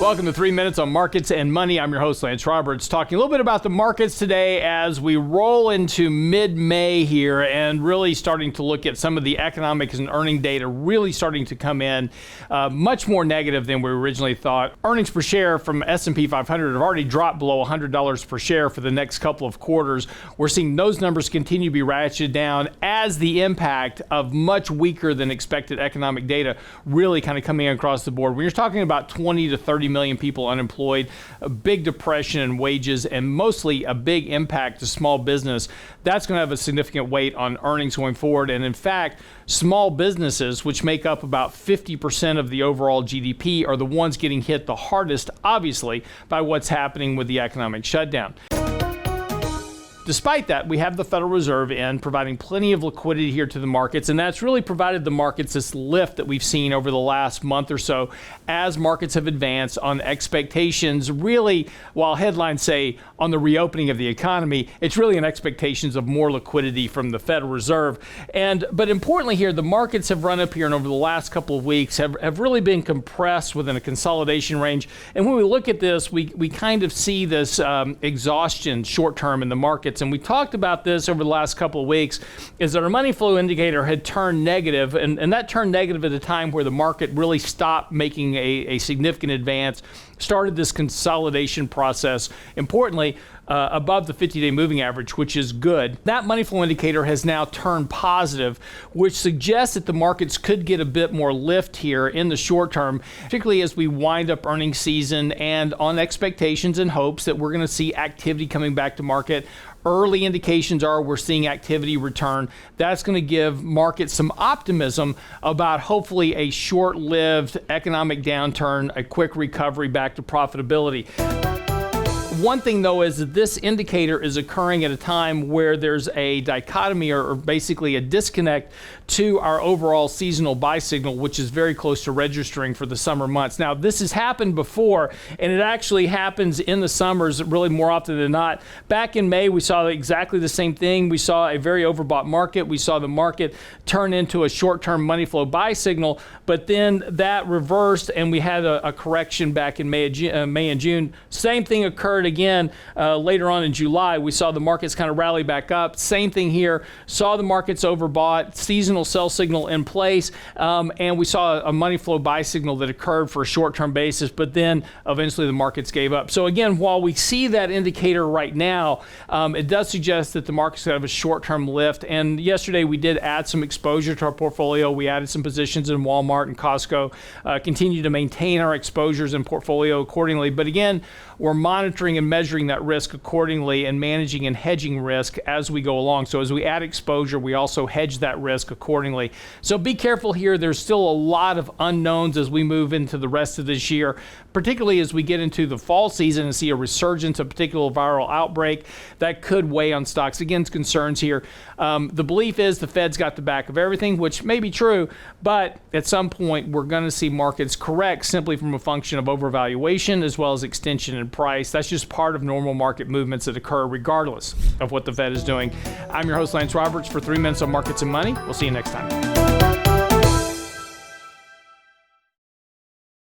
Welcome to 3 Minutes on Markets and Money. I'm your host, Lance Roberts, talking a little bit about the markets today as we roll into mid-May here and really starting to look at some of the economic and earning data really starting to come in much more negative than we originally thought. Earnings per share from S&P 500 have already dropped below $100 per share for the next couple of quarters. We're seeing those numbers continue to be ratcheted down as the impact of much weaker than expected economic data really kind of coming across the board. When you're talking about 20 to 30 million people unemployed, a big depression in wages, and mostly a big impact to small business, that's going to have a significant weight on earnings going forward. And in fact, small businesses, which make up about 50% of the overall GDP, are the ones getting hit the hardest, obviously, by what's happening with the economic shutdown. Despite that, we have the Federal Reserve providing plenty of liquidity here to the markets, and that's really provided the markets this lift that we've seen over the last month or so as markets have advanced on expectations, really, while headlines say on the reopening of the economy, it's really an expectations of more liquidity from the Federal Reserve. But importantly here, the markets have run up here and over the last couple of weeks have really been compressed within a consolidation range. And when we look at this, we kind of see this exhaustion short term in the markets. And we talked about this over the last couple of weeks, is that our money flow indicator had turned negative, and that turned negative at a time where the market really stopped making a significant advance, started this consolidation process, importantly, above the 50-day moving average, which is good. That money flow indicator has now turned positive, which suggests that the markets could get a bit more lift here in the short term, particularly as we wind up earnings season and on expectations and hopes that we're going to see activity coming back to market. Early indications are we're seeing activity return. That's going to give markets some optimism about hopefully a short-lived economic downturn, a quick recovery back to profitability. One thing, though, is that this indicator is occurring at a time where there's a dichotomy or basically a disconnect to our overall seasonal buy signal, which is very close to registering for the summer months. Now, this has happened before, and it actually happens in the summers really more often than not. Back in May, we saw exactly the same thing. We saw a very overbought market. We saw the market turn into a short-term money flow buy signal, but then that reversed, and we had a correction back in May and June. Same thing occurred again later on in July. We saw the markets kind of rally back up. Same thing here. Saw the markets overbought, seasonal sell signal in place, and we saw a money flow buy signal that occurred for a short-term basis, but then eventually the markets gave up. So again, while we see that indicator right now, it does suggest that the markets have a short-term lift. And yesterday we did add some exposure to our portfolio. We added some positions in Walmart and Costco, continue to maintain our exposures and portfolio accordingly. But again, we're monitoring and measuring that risk accordingly and managing and hedging risk as we go along. So as we add exposure, we also hedge that risk accordingly. So be careful here. There's still a lot of unknowns as we move into the rest of this year, particularly as we get into the fall season and see a resurgence of particular viral outbreak that could weigh on stocks. Again, concerns here. The belief is the Fed's got the back of everything, which may be true, but at some point we're going to see markets correct simply from a function of overvaluation as well as extension in price. That's just part of normal market movements that occur regardless of what the Fed is doing. I'm your host, Lance Roberts, for 3 Minutes on Markets and Money. We'll see you next time.